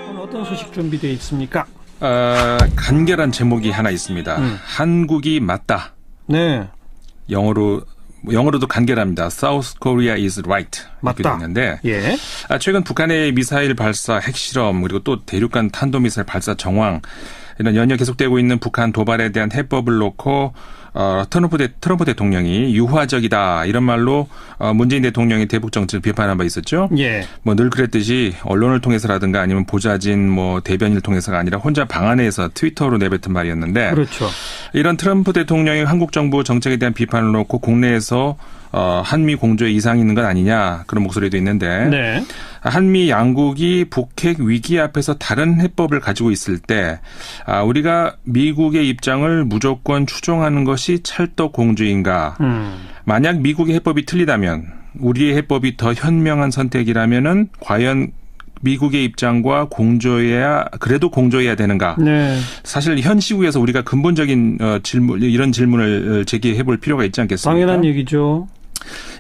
오늘 어떤 소식 준비되어 있습니까? 간결한 제목이 하나 있습니다. 한국이 맞다. 네. 영어로도 간결합니다. South Korea is right. 이렇게 맞다. 되는데 예. 최근 북한의 미사일 발사, 핵실험 그리고 또 대륙간 탄도미사일 발사 정황 이런 연이어 계속되고 있는 북한 도발에 대한 해법을 놓고 트럼프 대통령이 유화적이다 이런 말로 문재인 대통령이 대북 정책을 비판한 바 있었죠. 예. 늘 그랬듯이 언론을 통해서라든가 아니면 보좌진 대변인을 통해서가 아니라 혼자 방 안에서 트위터로 내뱉은 말이었는데. 그렇죠. 이런 트럼프 대통령이 한국 정부 정책에 대한 비판을 놓고 국내에서 한미 공조에 이상이 있는 건 아니냐 그런 목소리도 있는데. 네. 한미 양국이 북핵 위기 앞에서 다른 해법을 가지고 있을 때 우리가 미국의 입장을 무조건 추종하는 것이 찰떡 공주인가. 만약 미국의 해법이 틀리다면 우리의 해법이 더 현명한 선택이라면은 과연 미국의 입장과 그래도 공조해야 되는가. 네. 사실 현 시국에서 우리가 근본적인 이런 질문을 제기해 볼 필요가 있지 않겠습니까? 당연한 얘기죠.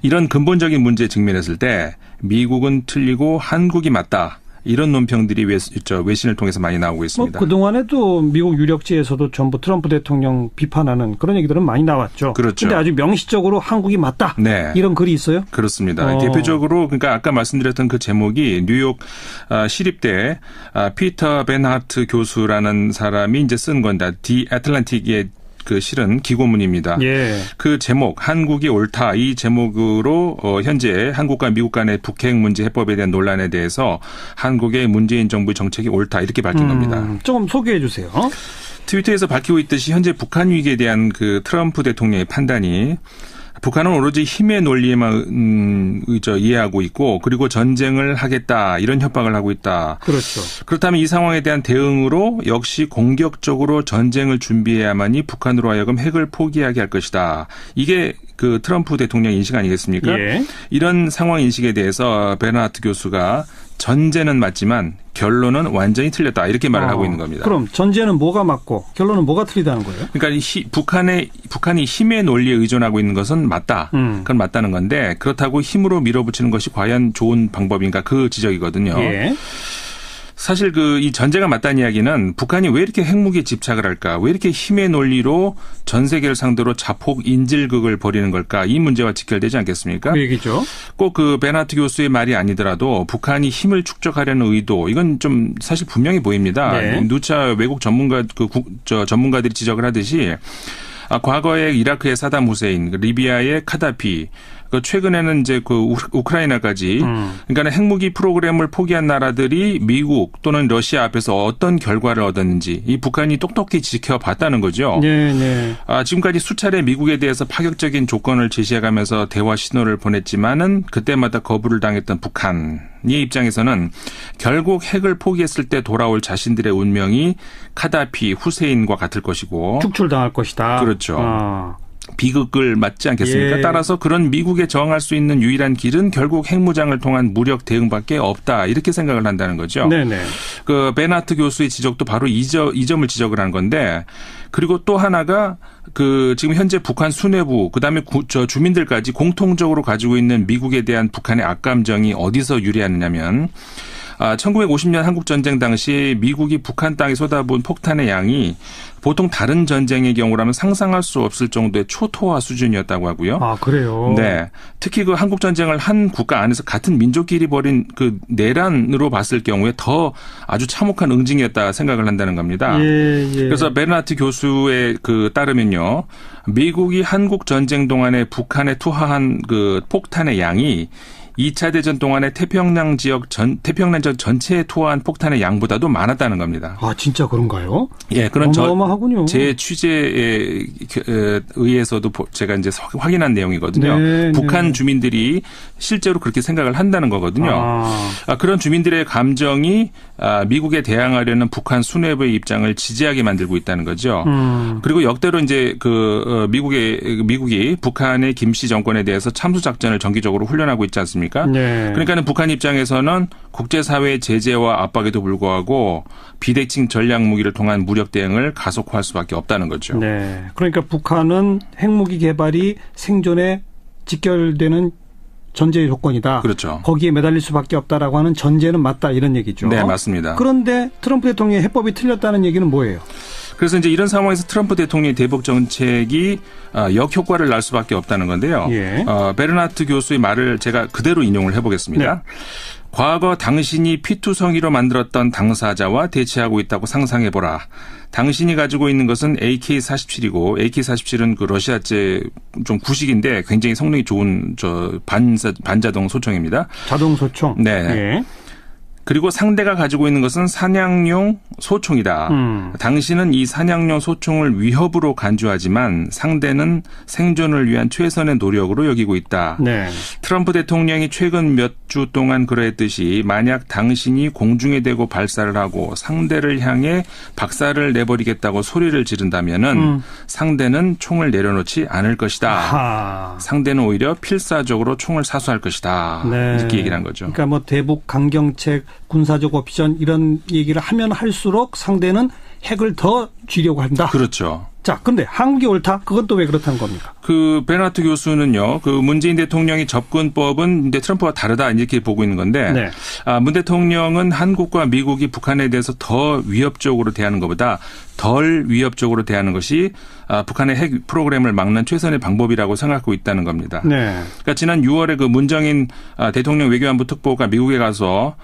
이런 근본적인 문제에 직면했을 때 미국은 틀리고 한국이 맞다. 이런 논평들이 외신을 통해서 많이 나오고 있습니다. 그동안에도 미국 유력지에서도 전부 트럼프 대통령 비판하는 그런 얘기들은 많이 나왔죠. 그렇죠. 그런데 아주 명시적으로 한국이 맞다. 네. 이런 글이 있어요? 그렇습니다. 대표적으로 그러니까 아까 말씀드렸던 그 제목이 뉴욕 시립대 피터 벤하트 교수라는 사람이 이제 쓴 건데 디 애틀랜틱의 그 실은 기고문입니다. 예. 그 제목 한국이 옳다 이 제목으로 현재 한국과 미국 간의 북핵 문제 해법에 대한 논란에 대해서 한국의 문재인 정부의 정책이 옳다 이렇게 밝힌 겁니다. 조금 소개해 주세요. 트위터에서 밝히고 있듯이 현재 북한 위기에 대한 그 트럼프 대통령의 판단이 북한은 오로지 힘의 논리에만 이해하고 있고 그리고 전쟁을 하겠다 이런 협박을 하고 있다. 그렇죠. 그렇다면 이 상황에 대한 대응으로 역시 공격적으로 전쟁을 준비해야만이 북한으로 하여금 핵을 포기하게 할 것이다. 이게 그 트럼프 대통령 인식 아니겠습니까? 예. 이런 상황 인식에 대해서 베너하트 교수가 전제는 맞지만 결론은 완전히 틀렸다. 이렇게 말을 하고 있는 겁니다. 그럼 전제는 뭐가 맞고 결론은 뭐가 틀리다는 거예요? 그러니까 북한이 힘의 논리에 의존하고 있는 것은 맞다. 그건 맞다는 건데 그렇다고 힘으로 밀어붙이는 것이 과연 좋은 방법인가 그 지적이거든요. 예. 사실 이 전제가 맞다는 이야기는 북한이 왜 이렇게 핵무기에 집착을 할까? 왜 이렇게 힘의 논리로 전 세계를 상대로 자폭 인질극을 벌이는 걸까? 이 문제와 직결되지 않겠습니까? 그 얘기죠. 꼭 그 베나트 교수의 말이 아니더라도 북한이 힘을 축적하려는 의도 이건 좀 사실 분명히 보입니다. 네. 누차 외국 전문가들이 지적을 하듯이 과거에 이라크의 사담 후세인, 리비아의 카다피, 최근에는 이제 우크라이나까지, 그러니까 핵무기 프로그램을 포기한 나라들이 미국 또는 러시아 앞에서 어떤 결과를 얻었는지 이 북한이 똑똑히 지켜봤다는 거죠. 네, 네. 지금까지 수차례 미국에 대해서 파격적인 조건을 제시해가면서 대화 신호를 보냈지만은 그때마다 거부를 당했던 북한의 입장에서는 결국 핵을 포기했을 때 돌아올 자신들의 운명이 카다피, 후세인과 같을 것이고 축출당할 것이다. 그렇죠. 비극을 맞지 않겠습니까? 예. 따라서 그런 미국에 저항할 수 있는 유일한 길은 결국 핵무장을 통한 무력 대응밖에 없다. 이렇게 생각을 한다는 거죠. 네네. 그 베나트 교수의 지적도 바로 이 점을 지적을 한 건데 그리고 또 하나가 지금 현재 북한 수뇌부 그다음에 주민들까지 공통적으로 가지고 있는 미국에 대한 북한의 악감정이 어디서 유래하느냐면 1950년 한국전쟁 당시 미국이 북한 땅에 쏟아부은 폭탄의 양이 보통 다른 전쟁의 경우라면 상상할 수 없을 정도의 초토화 수준이었다고 하고요. 아, 그래요? 네. 특히 그 한국전쟁을 한 국가 안에서 같은 민족끼리 벌인 그 내란으로 봤을 경우에 더 아주 참혹한 응징이었다 생각을 한다는 겁니다. 예, 예. 그래서 베르나트 교수의 따르면요. 미국이 한국 전쟁 동안에 북한에 투하한 그 폭탄의 양이 2차 대전 동안에 태평양 지역 전체에 투하한 폭탄의 양보다도 많았다는 겁니다. 아, 진짜 그런가요? 예, 그런 어마어마하군요. 제 취재에 의해서도 제가 이제 확인한 내용이거든요. 네, 북한 네. 주민들이 실제로 그렇게 생각을 한다는 거거든요. 그런 주민들의 감정이 미국에 대항하려는 북한 수뇌부의 입장을 지지하게 만들고 있다는 거죠. 그리고 역대로 이제 미국이 북한의 김씨 정권에 대해서 참수 작전을 정기적으로 훈련하고 있지 않습니까? 네. 그러니까는 북한 입장에서는 국제사회의 제재와 압박에도 불구하고 비대칭 전략 무기를 통한 무력 대응을 가속화할 수밖에 없다는 거죠. 네. 그러니까 북한은 핵무기 개발이 생존에 직결되는 전제 조건이다. 그렇죠. 거기에 매달릴 수밖에 없다라고 하는 전제는 맞다 이런 얘기죠. 네, 맞습니다. 그런데 트럼프 대통령의 해법이 틀렸다는 얘기는 뭐예요? 그래서 이제 이런 상황에서 트럼프 대통령의 대북 정책이 역효과를 날 수밖에 없다는 건데요. 예. 베르나트 교수의 말을 제가 그대로 인용을 해보겠습니다. 네. 과거 당신이 피투성이로 만들었던 당사자와 대치하고 있다고 상상해보라. 당신이 가지고 있는 것은 AK-47이고 AK-47은 그 러시아제 좀 구식인데 굉장히 성능이 좋은 반자동 소총입니다. 자동 소총. 네. 예. 그리고 상대가 가지고 있는 것은 사냥용 소총이다. 당신은 이 사냥용 소총을 위협으로 간주하지만 상대는 생존을 위한 최선의 노력으로 여기고 있다. 네. 트럼프 대통령이 최근 몇 주 동안 그러했듯이 만약 당신이 공중에 대고 발사를 하고 상대를 향해 박살을 내버리겠다고 소리를 지른다면은 상대는 총을 내려놓지 않을 것이다. 아하. 상대는 오히려 필사적으로 총을 사수할 것이다. 네. 이렇게 얘기를 한 거죠. 그러니까 뭐 대북 강경책, 군사적 옵션 이런 얘기를 하면 할수록 상대는 핵을 더 쥐려고 한다. 그렇죠. 자, 근데 한국이 옳다? 그건 또 왜 그렇다는 겁니까? 그 베르나트 교수는요, 그 문재인 대통령의 접근법은 이제 트럼프와 다르다 이렇게 보고 있는 건데, 네. 문 대통령은 한국과 미국이 북한에 대해서 더 위협적으로 대하는 것보다 덜 위협적으로 대하는 것이 북한의 핵 프로그램을 막는 최선의 방법이라고 생각하고 있다는 겁니다. 네. 그러니까 지난 6월에 그 문정인 대통령 외교안보 특보가 미국에 가서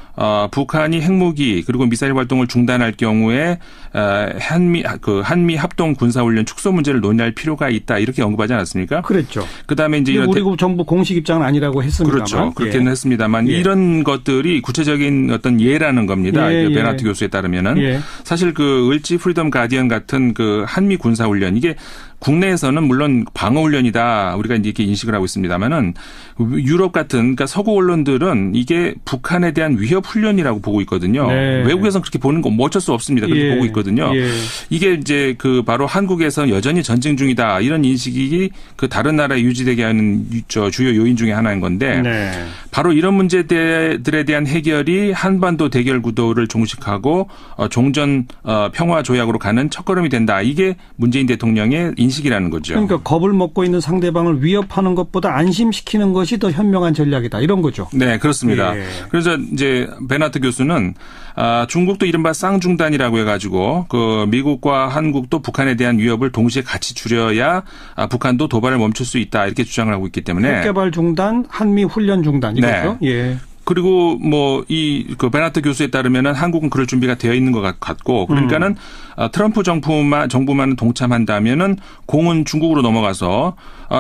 북한이 핵무기 그리고 미사일 활동을 중단할 경우에 한미 합동 군사훈련 축소 문제를 논의할 필요가 있다 이렇게 언급하지 않았습니까? 그랬죠. 그다음에 이제 우리 정부 공식 입장은 아니라고 했습니다만. 그렇죠. 그렇게는 예. 했습니다만 예. 이런 것들이 구체적인 어떤 예라는 겁니다. 예, 베르나트 교수에 따르면은 예. 사실 그 을지 프리덤 가디언 같은 그 한미 군사훈련 이게 국내에서는 물론 방어훈련이다 우리가 이렇게 인식을 하고 있습니다만은 유럽 같은 그러니까 서구 언론들은 이게 북한에 대한 위협 훈련이라고 보고 있거든요. 네. 외국에서는 그렇게 보는 건 뭐 어쩔 수 없습니다. 그렇게 예. 보고 있거든요. 예. 이게 이제 그 바로 한국에서는 여전히 전쟁 중이다 이런 인식이 그 다른 나라에 유지되게 하는 주요 요인 중에 하나인 건데 네. 바로 이런 문제들에 대한 해결이 한반도 대결 구도를 종식하고 종전 평화 조약으로 가는 첫걸음이 된다. 이게 문재인 대통령의 인식이라는 거죠. 그러니까 겁을 먹고 있는 상대방을 위협하는 것보다 안심시키는 것이 더 현명한 전략이다. 이런 거죠. 네, 그렇습니다. 예. 그래서 이제 베르나트 교수는 중국도 이른바 쌍중단이라고 해가지고 그 미국과 한국도 북한에 대한 위협을 동시에 같이 줄여야 북한도 도발을 멈출 수 있다 이렇게 주장을 하고 있기 때문에 핵개발 중단, 한미 훈련 중단 이거죠. 네. 예. 그리고 뭐 그 베르나트 교수에 따르면은 한국은 그럴 준비가 되어 있는 것 같고 그러니까는 트럼프 정부만 동참한다면은 공은 중국으로 넘어가서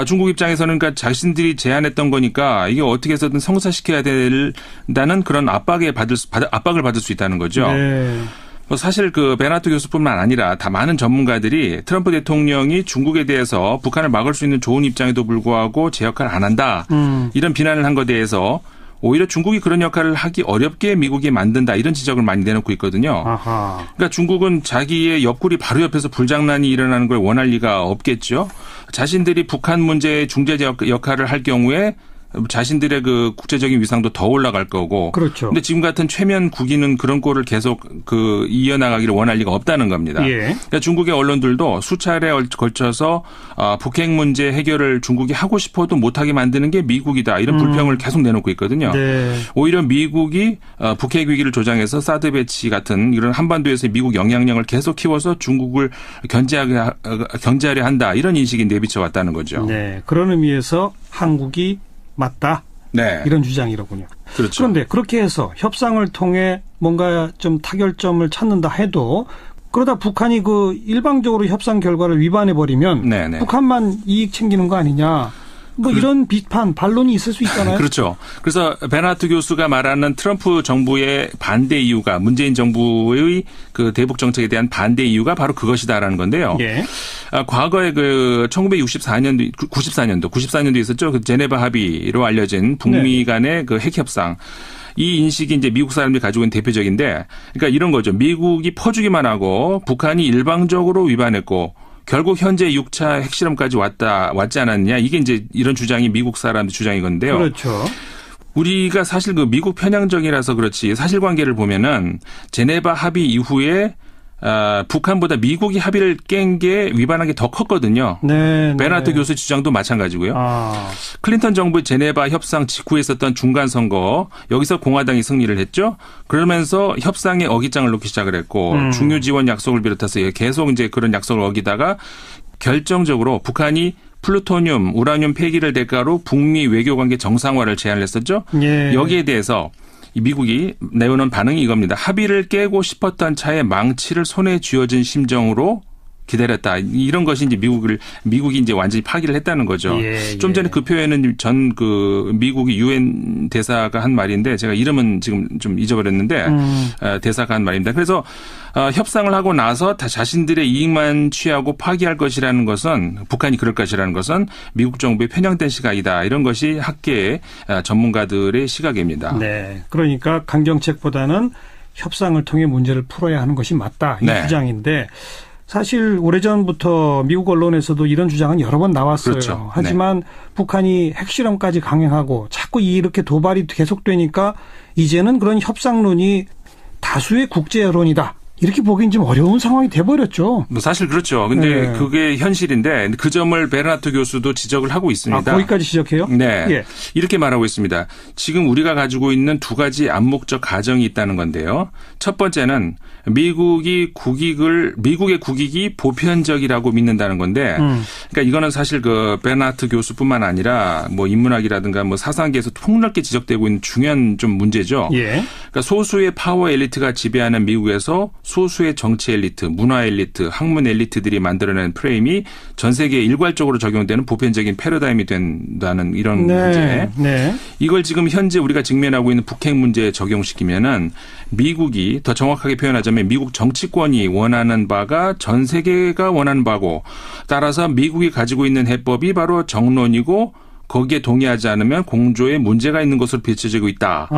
중국 입장에서는 그러니까 자신들이 제안했던 거니까 이게 어떻게 해서든 성사시켜야 된다는 그런 압박을 받을 수 있다는 거죠. 네. 사실 그 베르나트 교수뿐만 아니라 다 많은 전문가들이 트럼프 대통령이 중국에 대해서 북한을 막을 수 있는 좋은 입장에도 불구하고 제 역할을 안 한다. 이런 비난을 한 것에 대해서 오히려 중국이 그런 역할을 하기 어렵게 미국이 만든다 이런 지적을 많이 내놓고 있거든요. 아하. 그러니까 중국은 자기의 옆구리 바로 옆에서 불장난이 일어나는 걸 원할 리가 없겠죠. 자신들이 북한 문제의 중재자 역할을 할 경우에 자신들의 그 국제적인 위상도 더 올라갈 거고. 그렇죠. 근데 지금 같은 최면 국인은 그런 꼴을 계속 그 이어나가기를 원할 리가 없다는 겁니다. 예. 그러니까 중국의 언론들도 수차례에 걸쳐서 북핵 문제 해결을 중국이 하고 싶어도 못하게 만드는 게 미국이다. 이런 불평을 계속 내놓고 있거든요. 네. 오히려 미국이 북핵 위기를 조장해서 사드 배치 같은 이런 한반도에서의 미국 영향력을 계속 키워서 중국을 견제하려 한다. 이런 인식이 내비쳐 왔다는 거죠. 네. 그런 의미에서 한국이 맞다. 네. 이런 주장이로군요. 그렇죠. 그런데 그렇게 해서 협상을 통해 뭔가 좀 타결점을 찾는다 해도 그러다 북한이 그 일방적으로 협상 결과를 위반해 버리면 네네. 북한만 이익 챙기는 거 아니냐. 뭐 이런 비판, 반론이 있을 수 있잖아요. 그렇죠. 그래서 베르나트 교수가 말하는 트럼프 정부의 반대 이유가 문재인 정부의 그 대북 정책에 대한 반대 이유가 바로 그것이다라는 건데요. 예. 과거에 그 1994년도 있었죠. 그 제네바 합의로 알려진 북미 간의 그 핵 협상. 이 인식이 이제 미국 사람들이 가지고 있는 대표적인데, 그러니까 이런 거죠. 미국이 퍼주기만 하고 북한이 일방적으로 위반했고. 결국 현재 6차 핵실험까지 왔지 않았느냐. 이게 이제 이런 주장이 미국 사람들 주장인 건데요. 그렇죠. 우리가 사실 그 미국 편향적이라서 그렇지 사실관계를 보면은 제네바 합의 이후에 북한보다 미국이 합의를 깬 게 위반한 게 더 컸거든요. 네. 베나트 교수 주장도 마찬가지고요. 아. 클린턴 정부 제네바 협상 직후에 있었던 중간 선거 여기서 공화당이 승리를 했죠. 그러면서 협상에 어깃장을 놓기 시작을 했고 중요 지원 약속을 비롯해서 계속 이제 그런 약속을 어기다가 결정적으로 북한이 플루토늄, 우라늄 폐기를 대가로 북미 외교관계 정상화를 제안을 했었죠. 예. 여기에 대해서 미국이 내오는 반응이 이겁니다. 합의를 깨고 싶었던 차에 망치를 손에 쥐어진 심정으로 기다렸다. 이런 것이 이제 미국이 이제 완전히 파기를 했다는 거죠. 예, 좀 전에 그 표현은 전 미국의 유엔 대사가 한 말인데 제가 이름은 지금 좀 잊어버렸는데 대사가 한 말입니다. 그래서 협상을 하고 나서 다 자신들의 이익만 취하고 파기할 것이라는 것은 북한이 그럴 것이라는 것은 미국 정부의 편향된 시각이다. 이런 것이 학계의 전문가들의 시각입니다. 네. 그러니까 강경책보다는 협상을 통해 문제를 풀어야 하는 것이 맞다. 이 네. 주장인데 사실 오래전부터 미국 언론에서도 이런 주장은 여러 번 나왔어요. 그렇죠. 하지만 북한이 핵실험까지 강행하고 자꾸 이렇게 도발이 계속되니까 이제는 그런 협상론이 다수의 국제 여론이다. 이렇게 보기엔 좀 어려운 상황이 돼버렸죠. 뭐 사실 그렇죠. 근데 네. 그게 현실인데 그 점을 베르나트 교수도 지적을 하고 있습니다. 거기까지 지적해요? 네. 예. 이렇게 말하고 있습니다. 지금 우리가 가지고 있는 두 가지 암묵적 가정이 있다는 건데요. 첫 번째는 미국의 국익이 보편적이라고 믿는다는 건데, 그러니까 이거는 사실 그 베르나트 교수뿐만 아니라 뭐 인문학이라든가 뭐 사상계에서 폭넓게 지적되고 있는 중요한 좀 문제죠. 예. 그러니까 소수의 파워 엘리트가 지배하는 미국에서 소수의 정치 엘리트, 문화 엘리트, 학문 엘리트들이 만들어낸 프레임이 전 세계에 일괄적으로 적용되는 보편적인 패러다임이 된다는 이런 문제. 네. 이걸 지금 현재 우리가 직면하고 있는 북핵 문제에 적용시키면은 미국이 더 정확하게 표현하자면 미국 정치권이 원하는 바가 전 세계가 원하는 바고 따라서 미국이 가지고 있는 해법이 바로 정론이고 거기에 동의하지 않으면 공조에 문제가 있는 것으로 비춰지고 있다.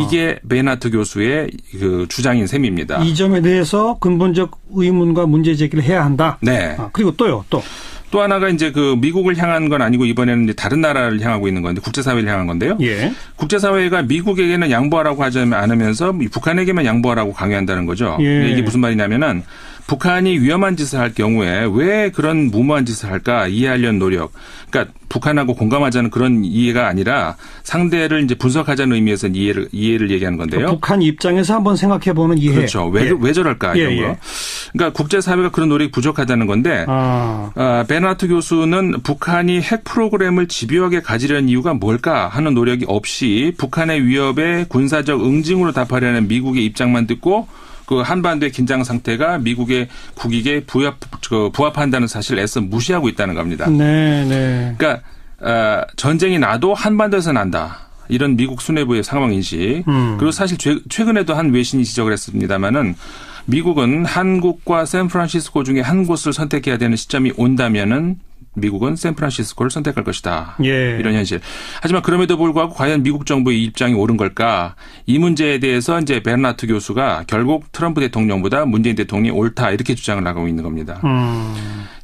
이게 베르나트 교수의 그 주장인 셈입니다. 이 점에 대해서 근본적 의문과 문제 제기를 해야 한다. 네. 그리고 또요. 또 하나가 이제 그 미국을 향한 건 아니고 이번에는 이제 다른 나라를 향하고 있는 건데 국제사회를 향한 건데요. 예. 국제사회가 미국에게는 양보하라고 하지 않으면서 북한에게만 양보하라고 강요한다는 거죠. 예. 이게 무슨 말이냐면은 북한이 위험한 짓을 할 경우에 왜 그런 무모한 짓을 할까 이해하려는 노력. 그러니까 북한하고 공감하자는 그런 이해가 아니라 상대를 이제 분석하자는 의미에서 이해를 얘기하는 건데요. 북한 입장에서 한번 생각해보는 이해. 그렇죠. 왜 저럴까 이런 거. 그러니까 국제사회가 그런 노력이 부족하다는 건데 베르나트 교수는 북한이 핵 프로그램을 집요하게 가지려는 이유가 뭘까 하는 노력이 없이 북한의 위협에 군사적 응징으로 답하려는 미국의 입장만 듣고 그 한반도의 긴장 상태가 미국의 국익에 부합한다는 사실을 애써 무시하고 있다는 겁니다. 네. 그러니까 전쟁이 나도 한반도에서 난다. 이런 미국 수뇌부의 상황 인식. 그리고 사실 최근에도 한 외신이 지적을 했습니다마는 미국은 한국과 샌프란시스코 중에 한 곳을 선택해야 되는 시점이 온다면은 미국은 샌프란시스코를 선택할 것이다. 예. 이런 현실. 하지만 그럼에도 불구하고 과연 미국 정부의 입장이 옳은 걸까? 이 문제에 대해서 이제 베르나트 교수가 결국 트럼프 대통령보다 문재인 대통령이 옳다 이렇게 주장을 하고 있는 겁니다.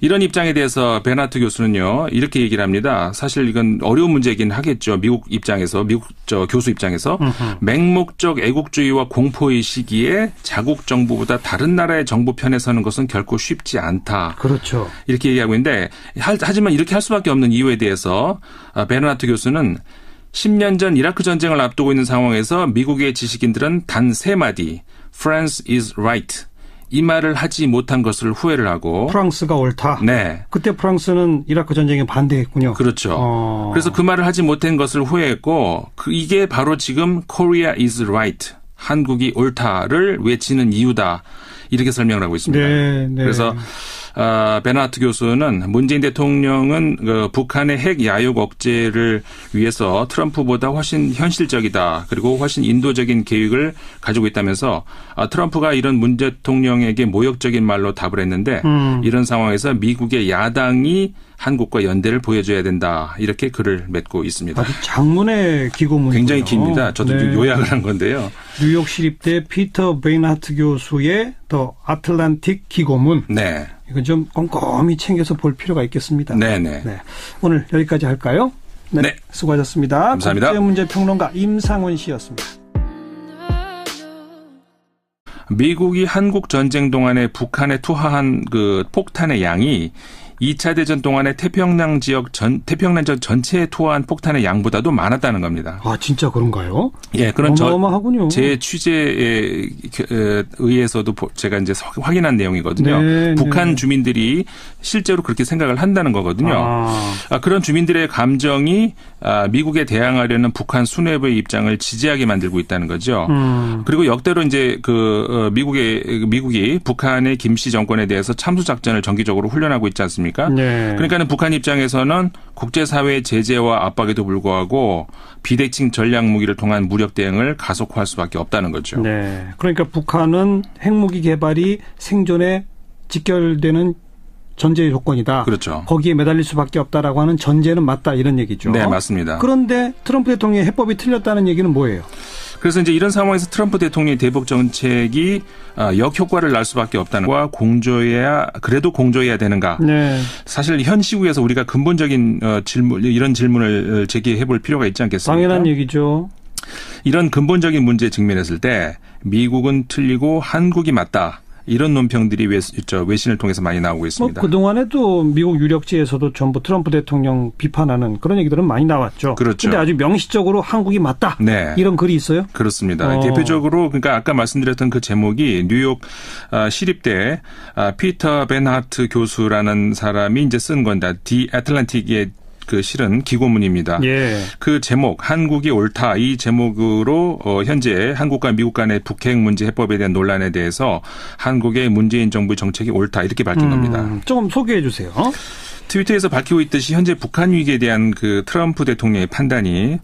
이런 입장에 대해서 베르나트 교수는요 이렇게 얘기를 합니다. 사실 이건 어려운 문제이긴 하겠죠. 미국 입장에서 교수 입장에서 맹목적 애국주의와 공포의 시기에 자국 정부보다 다른 나라의 정부 편에 서는 것은 결코 쉽지 않다. 그렇죠. 이렇게 얘기하고 있는데 하지만 이렇게 할 수밖에 없는 이유에 대해서 베르나트 교수는 10년 전 이라크 전쟁을 앞두고 있는 상황에서 미국의 지식인들은 단 3마디 France is right 이 말을 하지 못한 것을 후회를 하고 프랑스가 옳다. 네. 그때 프랑스는 이라크 전쟁에 반대했군요. 그렇죠. 그래서 그 말을 하지 못한 것을 후회했고 이게 바로 지금 Korea is right 한국이 옳다를 외치는 이유다. 이렇게 설명을 하고 있습니다. 네. 그래서 베르나트 교수는 문재인 대통령은 북한의 핵 야욕 억제를 위해서 트럼프보다 훨씬 현실적이다. 그리고 훨씬 인도적인 계획을 가지고 있다면서 트럼프가 이런 문 대통령에게 모욕적인 말로 답을 했는데 이런 상황에서 미국의 야당이 한국과 연대를 보여줘야 된다. 이렇게 글을 맺고 있습니다. 아주 장문의 기고문이군요. 굉장히 깁니다. 저도 네. 요약을 한 건데요. 뉴욕 시립대 피터 베르나트 교수의 더 아틀란틱 기고문. 네. 이건 좀 꼼꼼히 챙겨서 볼 필요가 있겠습니다. 네네. 네. 오늘 여기까지 할까요? 네. 수고하셨습니다. 감사합니다. 국제문제평론가 임상훈 씨였습니다. 미국이 한국 전쟁 동안에 북한에 투하한 그 폭탄의 양이 2차 대전 동안에 태평양 지역 전체에 투하한 폭탄의 양보다도 많았다는 겁니다. 아, 진짜 그런가요? 예, 그런 어마어마하군요. 제 취재에 의해서도 제가 이제 확인한 내용이거든요. 네, 북한 네. 주민들이 실제로 그렇게 생각을 한다는 거거든요. 그런 주민들의 감정이 미국에 대항하려는 북한 수뇌부의 입장을 지지하게 만들고 있다는 거죠. 그리고 역대로 이제 미국이 북한의 김씨 정권에 대해서 참수 작전을 정기적으로 훈련하고 있지 않습니까? 네. 그러니까는 북한 입장에서는 국제사회의 제재와 압박에도 불구하고 비대칭 전략 무기를 통한 무력 대응을 가속화할 수밖에 없다는 거죠. 네. 그러니까 북한은 핵무기 개발이 생존에 직결되는 전제 조건이다. 그렇죠. 거기에 매달릴 수밖에 없다라고 하는 전제는 맞다 이런 얘기죠. 네, 맞습니다. 그런데 트럼프 대통령의 해법이 틀렸다는 얘기는 뭐예요? 그래서 이제 이런 상황에서 트럼프 대통령의 대북 정책이 역효과를 날 수밖에 없다는 것과 그래도 공조해야 되는가. 네. 사실 현 시국에서 우리가 근본적인 이런 질문을 제기해 볼 필요가 있지 않겠습니까? 당연한 얘기죠. 이런 근본적인 문제에 직면했을 때 미국은 틀리고 한국이 맞다. 이런 논평들이 외신을 통해서 많이 나오고 있습니다. 그동안에도 미국 유력지에서도 전부 트럼프 대통령 비판하는 그런 얘기들은 많이 나왔죠. 그렇죠. 그런데 아주 명시적으로 한국이 맞다. 네. 이런 글이 있어요? 그렇습니다. 대표적으로 그러니까 아까 말씀드렸던 그 제목이 뉴욕 시립대 피터 벤하트 교수라는 사람이 이제 쓴 건데 디 애틀랜틱의 그 실은 기고문입니다. 예. 그 제목 한국이 옳다 이 제목으로 현재 한국과 미국 간의 북핵 문제 해법에 대한 논란에 대해서 한국의 문재인 정부의 정책이 옳다 이렇게 밝힌 겁니다. 조금 소개해 주세요. 트위터에서 밝히고 있듯이 현재 북한 위기에 대한 그 트럼프 대통령의 판단이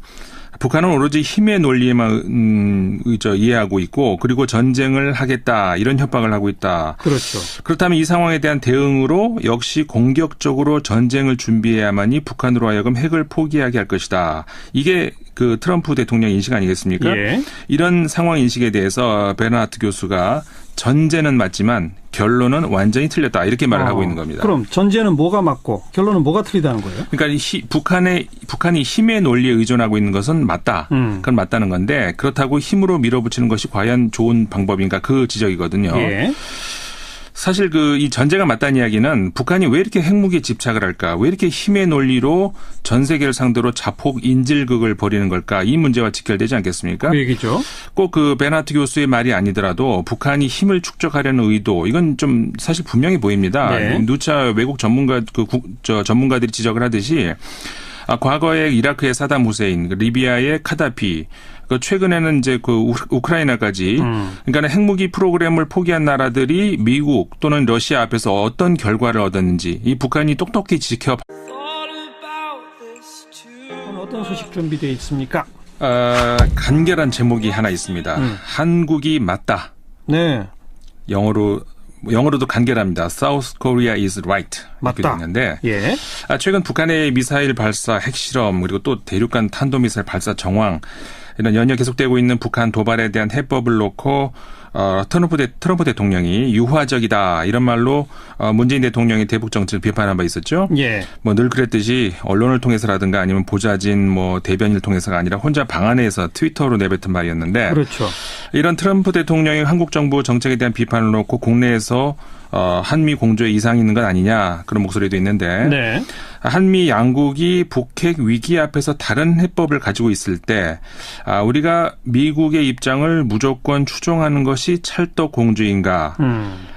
북한은 오로지 힘의 논리에만 이해하고 있고 그리고 전쟁을 하겠다 이런 협박을 하고 있다. 그렇죠. 그렇다면 이 상황에 대한 대응으로 역시 공격적으로 전쟁을 준비해야만이 북한으로 하여금 핵을 포기하게 할 것이다. 이게 그 트럼프 대통령 인식 아니겠습니까? 예. 이런 상황 인식에 대해서 베너하트 교수가 전제는 맞지만 결론은 완전히 틀렸다. 이렇게 말을 하고 있는 겁니다. 그럼 전제는 뭐가 맞고 결론은 뭐가 틀리다는 거예요? 그러니까 북한이 힘의 논리에 의존하고 있는 것은 맞다. 그건 맞다는 건데 그렇다고 힘으로 밀어붙이는 것이 과연 좋은 방법인가 그 지적이거든요. 예. 사실 이 전제가 맞다는 이야기는 북한이 왜 이렇게 핵무기에 집착을 할까? 왜 이렇게 힘의 논리로 전 세계를 상대로 자폭 인질극을 벌이는 걸까? 이 문제와 직결되지 않겠습니까? 그 얘기죠. 꼭 그 베나트 교수의 말이 아니더라도 북한이 힘을 축적하려는 의도 이건 좀 사실 분명히 보입니다. 네. 누차 외국 전문가들이 지적을 하듯이 과거에 이라크의 사담 후세인, 리비아의 카다피, 최근에는 이제 우크라이나까지, 그러니까 핵무기 프로그램을 포기한 나라들이 미국 또는 러시아 앞에서 어떤 결과를 얻었는지 이 북한이 똑똑히 지켜. 오늘 어떤 소식 준비되어 있습니까? 간결한 제목이 하나 있습니다. 한국이 맞다. 네. 영어로도 간결합니다. South Korea is right. 맞다. 있는데 예. 최근 북한의 미사일 발사, 핵실험 그리고 또 대륙간 탄도미사일 발사 정황 이런 연이어 계속되고 있는 북한 도발에 대한 해법을 놓고 트럼프 대통령이 유화적이다 이런 말로 문재인 대통령의 대북 정책을 비판한 바 있었죠. 예. 늘 그랬듯이 언론을 통해서라든가 아니면 보좌진 대변인을 통해서가 아니라 혼자 방 안에서 트위터로 내뱉은 말이었는데 그렇죠. 이런 트럼프 대통령의 한국 정부 정책에 대한 비판을 놓고 국내에서 한미 공조에 이상이 있는 건 아니냐 그런 목소리도 있는데 네. 한미 양국이 북핵 위기 앞에서 다른 해법을 가지고 있을 때 우리가 미국의 입장을 무조건 추종하는 것이 찰떡 공주인가?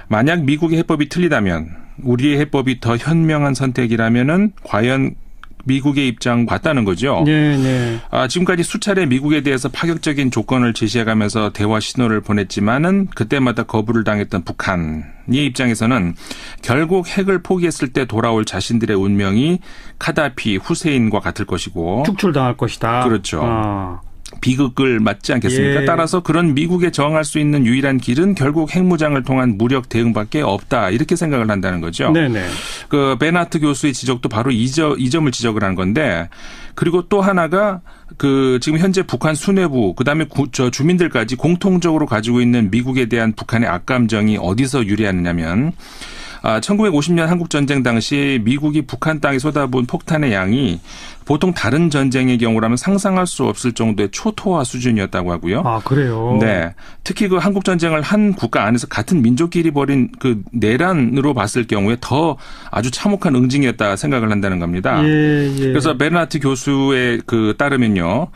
만약 미국의 해법이 틀리다면 우리의 해법이 더 현명한 선택이라면은 과연 미국의 입장 같다는 거죠. 네, 네. 지금까지 수차례 미국에 대해서 파격적인 조건을 제시해가면서 대화 신호를 보냈지만은 그때마다 거부를 당했던 북한의 입장에서는 결국 핵을 포기했을 때 돌아올 자신들의 운명이 카다피, 후세인과 같을 것이고 축출당할 것이다. 그렇죠. 비극을 맞지 않겠습니까? 예. 따라서 그런 미국에 저항할 수 있는 유일한 길은 결국 핵무장을 통한 무력 대응밖에 없다. 이렇게 생각을 한다는 거죠. 네네. 베나트 교수의 지적도 바로 이 점을 지적을 한 건데 그리고 또 하나가 지금 현재 북한 수뇌부 그다음에 주민들까지 공통적으로 가지고 있는 미국에 대한 북한의 악감정이 어디서 유래하느냐면 1950년 한국전쟁 당시 미국이 북한 땅에 쏟아부은 폭탄의 양이 보통 다른 전쟁의 경우라면 상상할 수 없을 정도의 초토화 수준이었다고 하고요. 아, 그래요? 네. 특히 그 한국전쟁을 한 국가 안에서 같은 민족끼리 벌인 그 내란으로 봤을 경우에 더 아주 참혹한 응징이었다 생각을 한다는 겁니다. 예, 예. 그래서 베르나트 교수의 그 따르면요.